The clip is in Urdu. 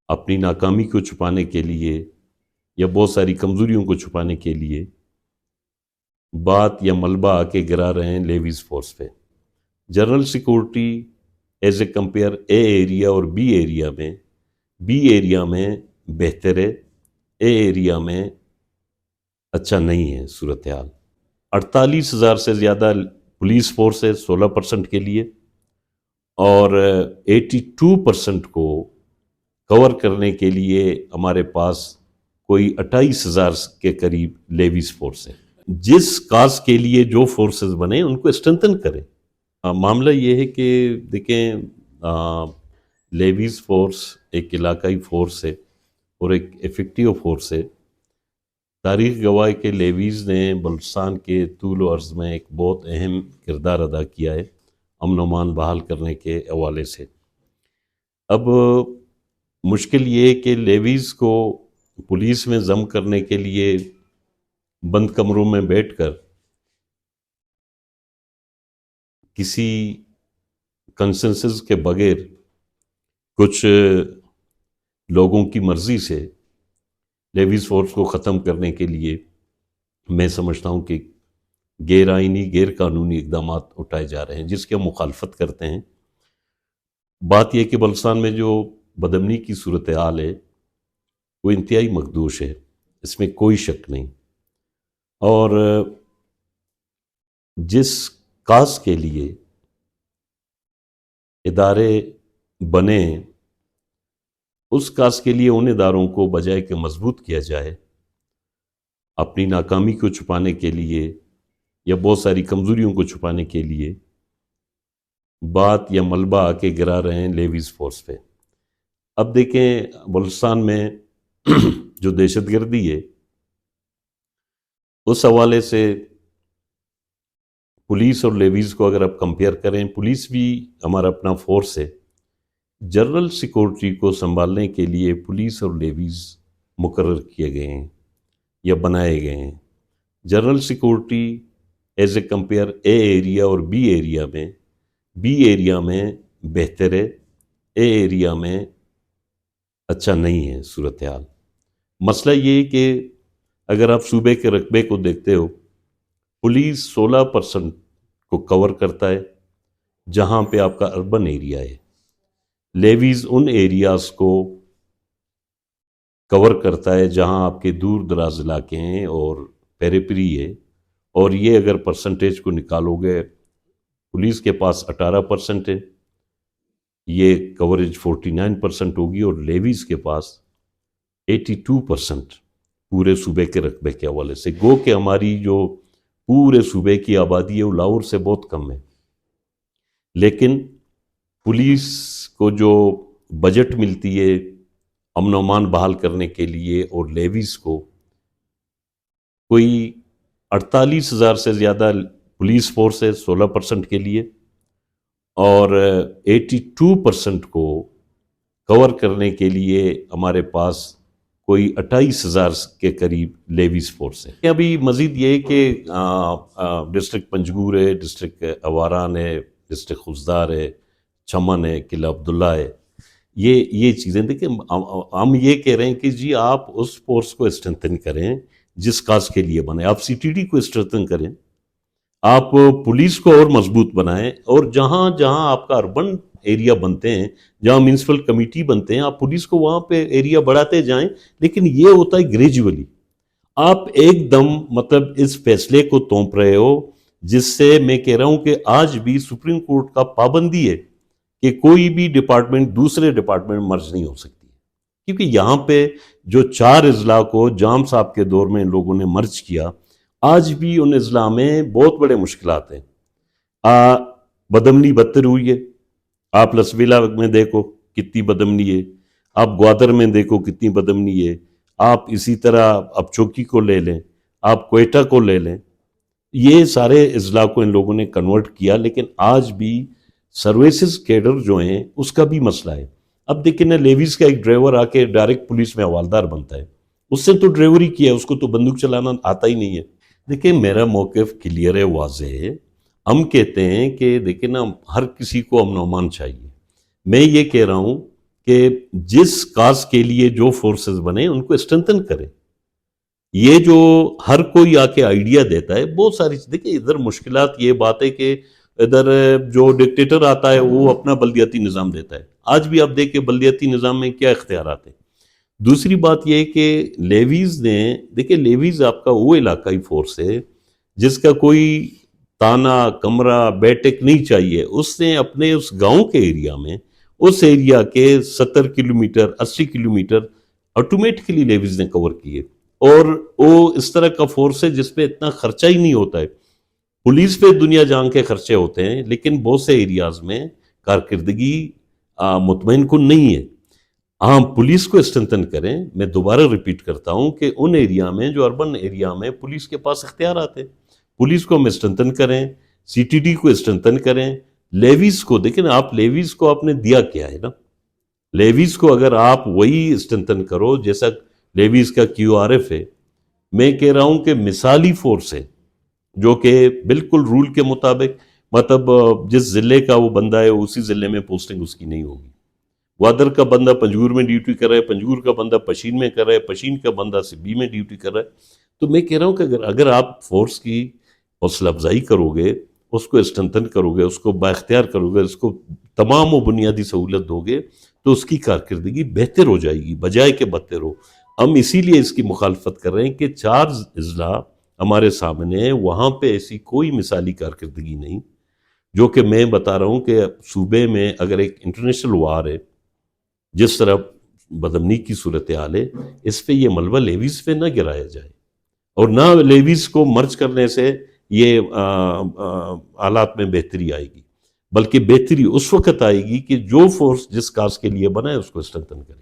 اپنی ناکامی کو چھپانے کے لیے یا بہت ساری کمزوریوں کو چھپانے کے لیے بات یا ملبہ آ کے گرا رہے ہیں لیویز فورس پہ۔ General security as a compare a area اور بی ایریا میں بہتر ہے، اے ایریا میں اچھا نہیں ہے صورتحال۔ 48,000 سے زیادہ پولیس فورس ہے 16% کے لیے، اور 82% کو کور کرنے کے لیے ہمارے پاس کوئی 28,000 کے قریب لیویز فورس ہے۔ جس کاز کے لیے جو فورسز بنے ان کو اسٹرنتھن کریں۔ معاملہ یہ ہے کہ دیکھیں، لیویز فورس ایک علاقائی فورس ہے اور ایک ایفیکٹیو فورس ہے۔ تاریخ گواہ کہ لیویز نے بلوچستان کے طول و عرض میں ایک بہت اہم کردار ادا کیا ہے امن و امان بحال کرنے کے حوالے سے۔ اب مشکل یہ ہے کہ لیویز کو پولیس میں ضم کرنے کے لیے بند کمروں میں بیٹھ کر کسی کنسنسس کے بغیر کچھ لوگوں کی مرضی سے لیویز فورس کو ختم کرنے کے لیے میں سمجھتا ہوں کہ غیر آئینی غیر قانونی اقدامات اٹھائے جا رہے ہیں، جس کی ہم مخالفت کرتے ہیں۔ بات یہ کہ بلوچستان میں جو بدامنی کی صورتحال ہے وہ انتہائی مخدوش ہے، اس میں کوئی شک نہیں، اور جس کاز کے لیے ادارے بنے اس کاز کے لیے ان اداروں کو بجائے کہ مضبوط کیا جائے، اپنی ناکامی کو چھپانے کے لیے یا بہت ساری کمزوریوں کو چھپانے کے لیے بات یا ملبہ آ کے گرا رہے ہیں لیویز فورس پہ۔ اب دیکھیں بلوچستان میں جو دہشت گردی ہے اس حوالے سے پولیس اور لیویز کو اگر آپ کمپیئر کریں، پولیس بھی ہمارا اپنا فورس ہے۔ جنرل سیکورٹی کو سنبھالنے کے لیے پولیس اور لیویز مقرر کیے گئے ہیں یا بنائے گئے ہیں۔ General security as a compare a area اور بی ایریا میں بہتر ہے، اے ایریا میں اچھا نہیں ہے صورتحال۔ مسئلہ یہ ہے کہ اگر آپ صوبے کے رقبے کو دیکھتے ہو، پولیس 16% کو کور کرتا ہے جہاں پہ آپ کا اربن ایریا ہے، لیویز ان ایریاز کو کور کرتا ہے جہاں آپ کے دور دراز علاقے ہیں اور پیریپری ہے، اور یہ اگر پرسنٹیج کو نکالو گے پولیس کے پاس 18% ہے، یہ کوریج 49% ہوگی، اور لیویز کے پاس 82% پورے صوبے کے رقبے کے حوالے سے۔ گو کہ ہماری جو پورے صوبے کی آبادی ہے وہ لاہور سے بہت کم ہے، لیکن پولیس کو جو بجٹ ملتی ہے امن و امان بحال کرنے کے لیے اور لیویز کو کوئی 48,000 سے زیادہ پولیس فورس ہے 16% کے لیے، اور 82% کو کور کرنے کے لیے ہمارے پاس کوئی 28,000 کے قریب لیویز فورس ہے۔ ابھی مزید یہ ہے کہ ڈسٹرکٹ پنجگور ہے، ڈسٹرکٹ اواران ہے، ڈسٹرکٹ خوزدار ہے، چمن ہے، قلعہ عبداللہ ہے، یہ چیزیں دیکھیں، ہم یہ کہہ رہے ہیں کہ جی آپ اس فورس کو اسٹرنتھن کریں جس کاز کے لیے بنے، آپ سی ٹی ڈی کو اسٹرنتھن کریں، آپ پولیس کو اور مضبوط بنائیں، اور جہاں جہاں آپ کا اربن ایریا بنتے ہیں، جہاں میونسپل کمیٹی بنتے ہیں، آپ پولیس کو وہاں پہ ایریا بڑھاتے جائیں، لیکن یہ ہوتا ہے گریجولی۔ آپ ایک دم مطلب اس فیصلے کو تونپ رہے ہو، جس سے میں کہہ رہا ہوں کہ آج بھی سپریم کورٹ کا پابندی ہے کہ کوئی بھی ڈپارٹمنٹ دوسرے ڈپارٹمنٹ میں مرج نہیں ہو سکتی، کیونکہ یہاں پہ جو 4 اضلاع کو جام صاحب کے دور میں ان لوگوں نے مرج کیا، آج بھی ان اضلاع میں بہت بڑے مشکلات ہیں۔ بدامنی بدتر ہوئی ہے، آپ لسبیلا میں دیکھو کتنی بدامنی ہے، آپ گوادر میں دیکھو کتنی بدامنی ہے، آپ اسی طرح اب چوکی کو لے لیں، آپ کوئٹہ کو لے لیں، یہ سارے اضلاع کو ان لوگوں نے کنورٹ کیا، لیکن آج بھی سروسز کیڈر جو ہیں اس کا بھی مسئلہ ہے۔ اب دیکھیں نا، لیویز کا ایک ڈرائیور آ کے ڈائریکٹ پولیس میں حوالدار بنتا ہے، اس سے تو ڈرائیوری کیا ہے، اس کو تو بندوق چلانا آتا ہی نہیں ہے۔ دیکھیں میرا موقف کلیئر ہے، واضح ہے، ہم کہتے ہیں کہ دیکھیں نا، ہر کسی کو امن و امان چاہیے۔ میں یہ کہہ رہا ہوں کہ جس کاز کے لیے جو فورسز بنے ان کو اسٹرنتھن کریں. یہ جو ہر کوئی آ کے آئیڈیا دیتا ہے بہت ساری دیکھیں ادھر مشکلات یہ بات ہے کہ ادھر جو ڈکٹیٹر آتا ہے وہ اپنا بلدیاتی نظام دیتا ہے. آج بھی آپ دیکھیں بلدیاتی نظام میں کیا اختیارات ہیں. دوسری بات یہ کہ لیویز نے دیکھیں لیویز آپ کا وہ علاقائی فورس ہے جس کا کوئی تانا کمرہ بیٹھک نہیں چاہیے. اس نے اپنے اس گاؤں کے ایریا میں اس ایریا کے 70 کلومیٹر 80 کلومیٹر آٹومیٹکلی لیویز نے کور کیے. اور وہ اس طرح کا فورس ہے جس پہ اتنا خرچہ ہی نہیں ہوتا ہے. پولیس پہ دنیا جان کے خرچے ہوتے ہیں لیکن بہت سے ایریاز میں کارکردگی مطمئن کن نہیں ہے. ہاں پولیس کو اسٹرنتھن کریں. میں دوبارہ ریپیٹ کرتا ہوں کہ ان ایریا میں جو اربن ایریا میں پولیس کے پاس اختیارات ہیں پولیس کو ہم اسٹرنتھن کریں. سی ٹی ڈی کو اسٹرنتھن کریں. لیویز کو دیکھیں نا آپ لیویز کو آپ نے دیا کیا ہے نا. لیویز کو اگر آپ وہی اسٹرنتھن کرو جیسا لیویز کا کیو آر ایف ہے. میں کہہ رہا ہوں کہ مثالی فورس ہے جو کہ بالکل رول کے مطابق مطلب جس ضلع کا وہ بندہ ہے اسی ضلع میں پوسٹنگ اس کی نہیں ہوگی. وادر کا بندہ پنجور میں ڈیوٹی کر رہا ہے پنجور کا بندہ پشین میں کر رہا ہے پشین کا بندہ سبی میں ڈیوٹی کر رہا ہے. تو میں کہہ رہا ہوں کہ اگر آپ فورس کی حوصلہ افزائی کرو گے اس کو اسٹرنتھن کرو گے اس کو بااختیار کرو گے اس کو تمام و بنیادی سہولت دو گے تو اس کی کارکردگی بہتر ہو جائے گی بجائے کہ بدتر ہو. ہم اسی لیے اس کی مخالفت کر رہے ہیں کہ 4 اضلاع ہمارے سامنے وہاں پہ ایسی کوئی مثالی کارکردگی نہیں. جو کہ میں بتا رہا ہوں کہ صوبے میں اگر ایک انٹرنیشنل وار ہے جس طرح بدامنی کی صورتحال ہے اس پہ یہ ملبہ لیویز پہ نہ گرایا جائے اور نہ لیویز کو مرج کرنے سے یہ حالات میں بہتری آئے گی بلکہ بہتری اس وقت آئے گی کہ جو فورس جس کاز کے لیے بنا ہے اس کو اسٹرنتھن کرے.